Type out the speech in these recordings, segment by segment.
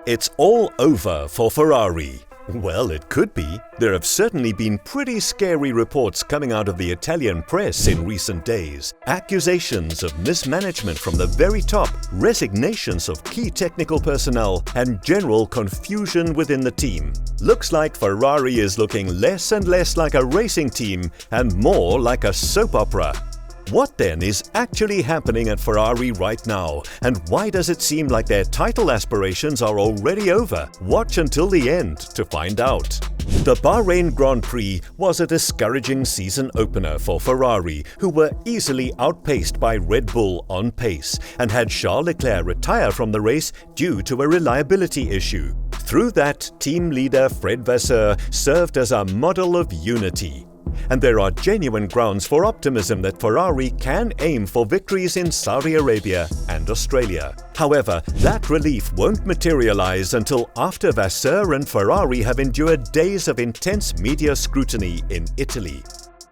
It's all over for Ferrari. Well, it could be. There have certainly been pretty scary reports coming out of the Italian press in recent days. Accusations of mismanagement from the very top, resignations of key technical personnel, and general confusion within the team. Looks like Ferrari is looking less and less like a racing team and more like a soap opera. What then is actually happening at Ferrari right now, and why does it seem like their title aspirations are already over? Watch until the end to find out. The Bahrain Grand Prix was a discouraging season opener for Ferrari, who were easily outpaced by Red Bull on pace and had Charles Leclerc retire from the race due to a reliability issue. Through that, team leader Fred Vasseur served as a model of unity. And there are genuine grounds for optimism that Ferrari can aim for victories in Saudi Arabia and Australia. However, that relief won't materialize until after Vasseur and Ferrari have endured days of intense media scrutiny in Italy.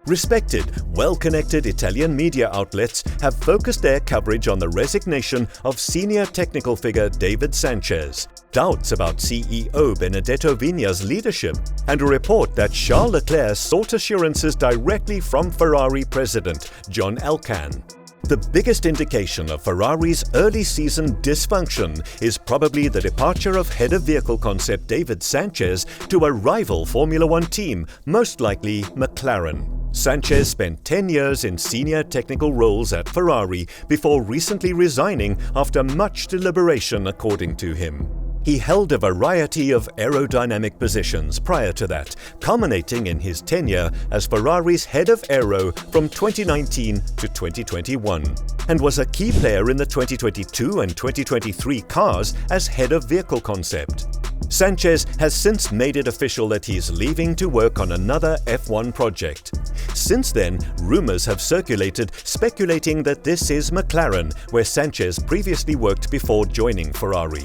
Respected, well-connected Italian media outlets have focused their coverage on the resignation of senior technical figure David Sanchez, doubts about CEO Benedetto Vigna's leadership, and a report that Charles Leclerc sought assurances directly from Ferrari president John Elkann. The biggest indication of Ferrari's early season dysfunction is probably the departure of head of vehicle concept David Sanchez to a rival Formula One team, most likely McLaren. Sanchez spent 10 years in senior technical roles at Ferrari before recently resigning after much deliberation, according to him. He held a variety of aerodynamic positions prior to that, culminating in his tenure as Ferrari's head of aero from 2019 to 2021, and was a key player in the 2022 and 2023 cars as head of vehicle concept. Sanchez has since made it official that he's leaving to work on another F1 project. Since then, rumors have circulated speculating that this is McLaren, where Sanchez previously worked before joining Ferrari.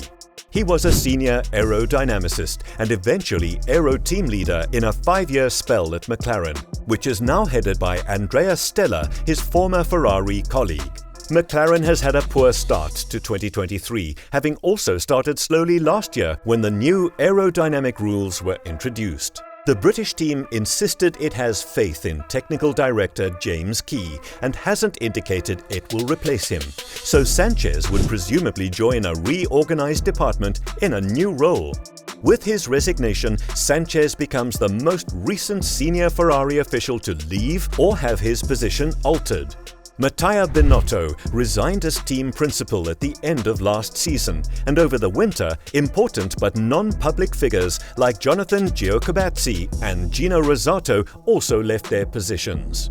He was a senior aerodynamicist and eventually aero team leader in a 5-year spell at McLaren, which is now headed by Andrea Stella, his former Ferrari colleague. McLaren has had a poor start to 2023, having also started slowly last year when the new aerodynamic rules were introduced. The British team insisted it has faith in technical director James Key and hasn't indicated it will replace him, so Sanchez would presumably join a reorganized department in a new role. With his resignation, Sanchez becomes the most recent senior Ferrari official to leave or have his position altered. Mattia Binotto resigned as team principal at the end of last season, and over the winter, important but non-public figures like Jonathan Giacobazzi and Gino Rosato also left their positions.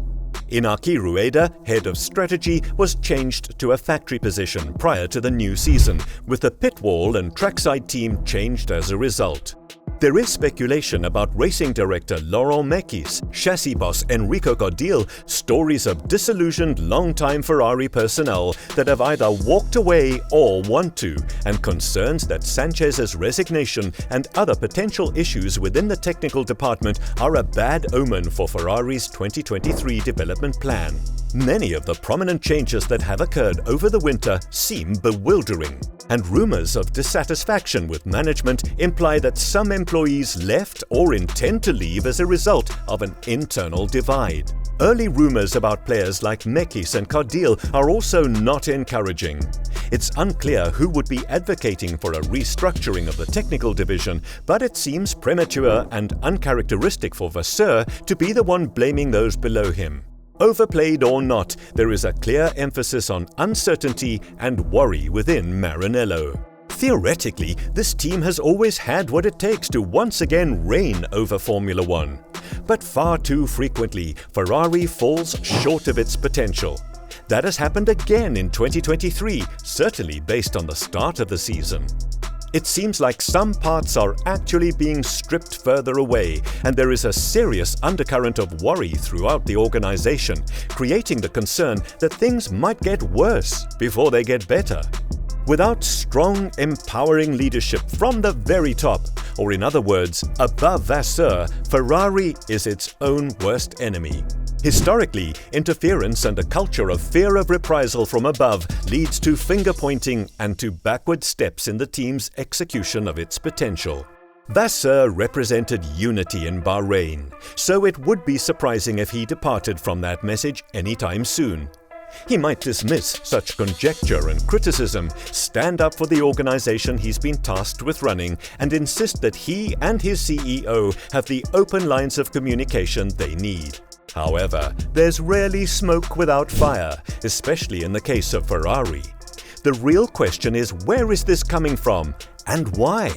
Inaki Rueda, head of strategy, was changed to a factory position prior to the new season, with the pit wall and trackside team changed as a result. There is speculation about racing director Laurent Mekies, chassis boss Enrico Codil, stories of disillusioned long-time Ferrari personnel that have either walked away or want to, and concerns that Sanchez's resignation and other potential issues within the technical department are a bad omen for Ferrari's 2023 development plan. Many of the prominent changes that have occurred over the winter seem bewildering, and rumors of dissatisfaction with management imply that some employees left or intend to leave as a result of an internal divide. Early rumors about players like Mekies and Codil are also not encouraging. It's unclear who would be advocating for a restructuring of the technical division, but it seems premature and uncharacteristic for Vasseur to be the one blaming those below him. Overplayed or not, there is a clear emphasis on uncertainty and worry within Maranello. Theoretically, this team has always had what it takes to once again reign over Formula One. But far too frequently, Ferrari falls short of its potential. That has happened again in 2023, certainly based on the start of the season. It seems like some parts are actually being stripped further away, and there is a serious undercurrent of worry throughout the organization, creating the concern that things might get worse before they get better. Without strong, empowering leadership from the very top, or in other words, above Vasseur, Ferrari is its own worst enemy. Historically, interference and a culture of fear of reprisal from above leads to finger-pointing and to backward steps in the team's execution of its potential. Vasseur represented unity in Bahrain, so it would be surprising if he departed from that message anytime soon. He might dismiss such conjecture and criticism, stand up for the organization he's been tasked with running, and insist that he and his CEO have the open lines of communication they need. However, there's rarely smoke without fire, especially in the case of Ferrari. The real question is, where is this coming from, and why?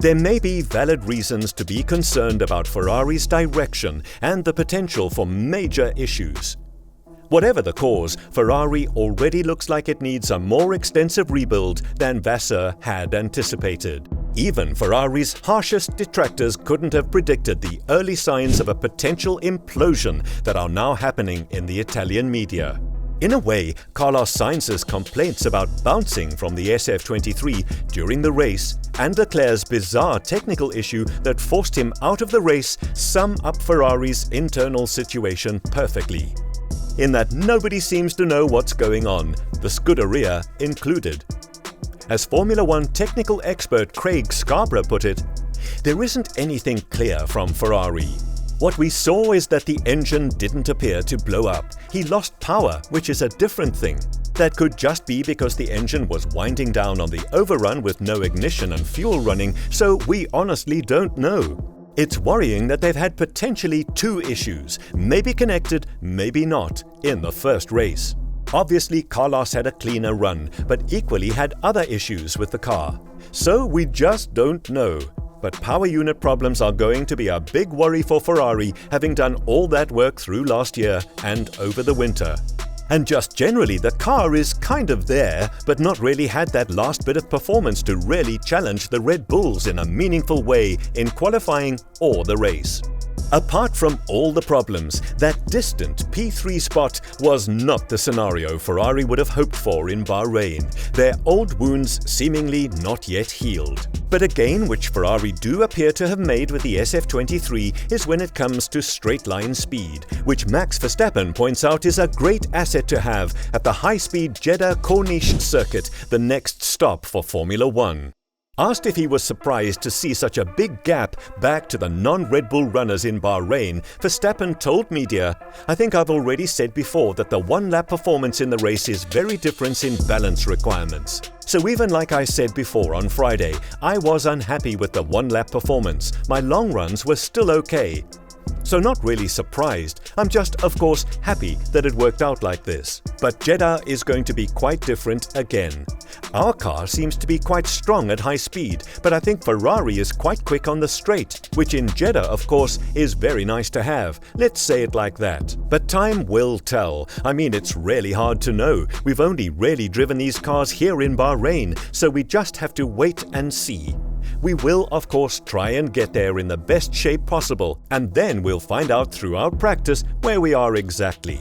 There may be valid reasons to be concerned about Ferrari's direction and the potential for major issues. Whatever the cause, Ferrari already looks like it needs a more extensive rebuild than Vasseur had anticipated. Even Ferrari's harshest detractors couldn't have predicted the early signs of a potential implosion that are now happening in the Italian media. In a way, Carlos Sainz's complaints about bouncing from the SF23 during the race and Leclerc's bizarre technical issue that forced him out of the race sum up Ferrari's internal situation perfectly. In that nobody seems to know what's going on, the Scuderia included. As Formula One technical expert Craig Scarborough put it, there isn't anything clear from Ferrari. What we saw is that the engine didn't appear to blow up. He lost power, which is a different thing. That could just be because the engine was winding down on the overrun with no ignition and fuel running, so we honestly don't know. It's worrying that they've had potentially two issues, maybe connected, maybe not, in the first race. Obviously, Carlos had a cleaner run, but equally had other issues with the car. So we just don't know. But power unit problems are going to be a big worry for Ferrari, having done all that work through last year and over the winter. And just generally, the car is kind of there, but not really had that last bit of performance to really challenge the Red Bulls in a meaningful way in qualifying or the race. Apart from all the problems, that distant P3 spot was not the scenario Ferrari would have hoped for in Bahrain, their old wounds seemingly not yet healed. But a gain which Ferrari do appear to have made with the SF23 is when it comes to straight-line speed, which Max Verstappen points out is a great asset to have at the high-speed Jeddah Corniche circuit, the next stop for Formula One. Asked if he was surprised to see such a big gap back to the non-Red Bull runners in Bahrain, Verstappen told media, "I think I've already said before that the one-lap performance in the race is very different in balance requirements. So even like I said before on Friday, I was unhappy with the one-lap performance. My long runs were still okay. So not really surprised, I'm just, of course, happy that it worked out like this. But Jeddah is going to be quite different again. Our car seems to be quite strong at high speed, but I think Ferrari is quite quick on the straight, which in Jeddah, of course, is very nice to have. Let's say it like that. But time will tell. I mean, it's really hard to know. We've only really driven these cars here in Bahrain, so we just have to wait and see. We will, of course, try and get there in the best shape possible, and then we'll find out throughout practice where we are exactly.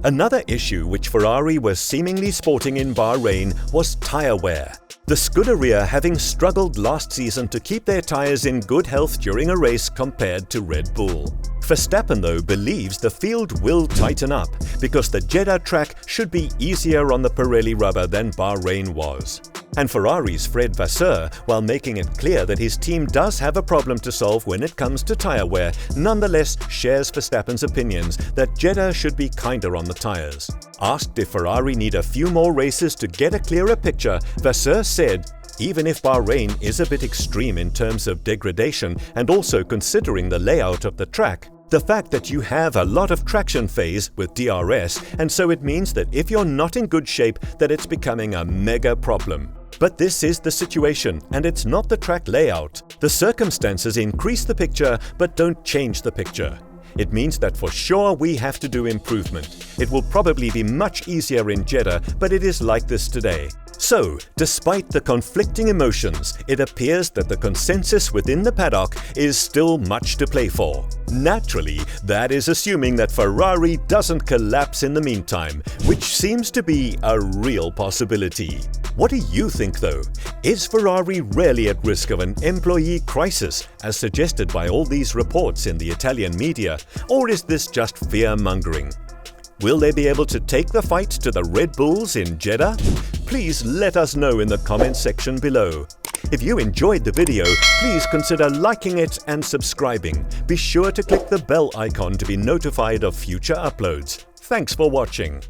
Another issue which Ferrari was seemingly sporting in Bahrain was tyre wear. The Scuderia having struggled last season to keep their tyres in good health during a race compared to Red Bull. Verstappen, though, believes the field will tighten up because the Jeddah track should be easier on the Pirelli rubber than Bahrain was. And Ferrari's Fred Vasseur, while making it clear that his team does have a problem to solve when it comes to tyre wear, nonetheless shares Verstappen's opinions that Jeddah should be kinder on the tyres. Asked if Ferrari need a few more races to get a clearer picture, Vasseur said, "Even if Bahrain is a bit extreme in terms of degradation and also considering the layout of the track, the fact that you have a lot of traction phase with DRS, and so it means that if you're not in good shape, that it's becoming a mega problem. But this is the situation, and it's not the track layout. The circumstances increase the picture, but don't change the picture. It means that for sure we have to do improvement. It will probably be much easier in Jeddah, but it is like this today. So, despite the conflicting emotions, it appears that the consensus within the paddock is still much to play for. Naturally, that is assuming that Ferrari doesn't collapse in the meantime, which seems to be a real possibility. What do you think though? Is Ferrari really at risk of an employee crisis, as suggested by all these reports in the Italian media, or is this just fear-mongering? Will they be able to take the fight to the Red Bulls in Jeddah? Please let us know in the comments section below. If you enjoyed the video, please consider liking it and subscribing. Be sure to click the bell icon to be notified of future uploads. Thanks for watching.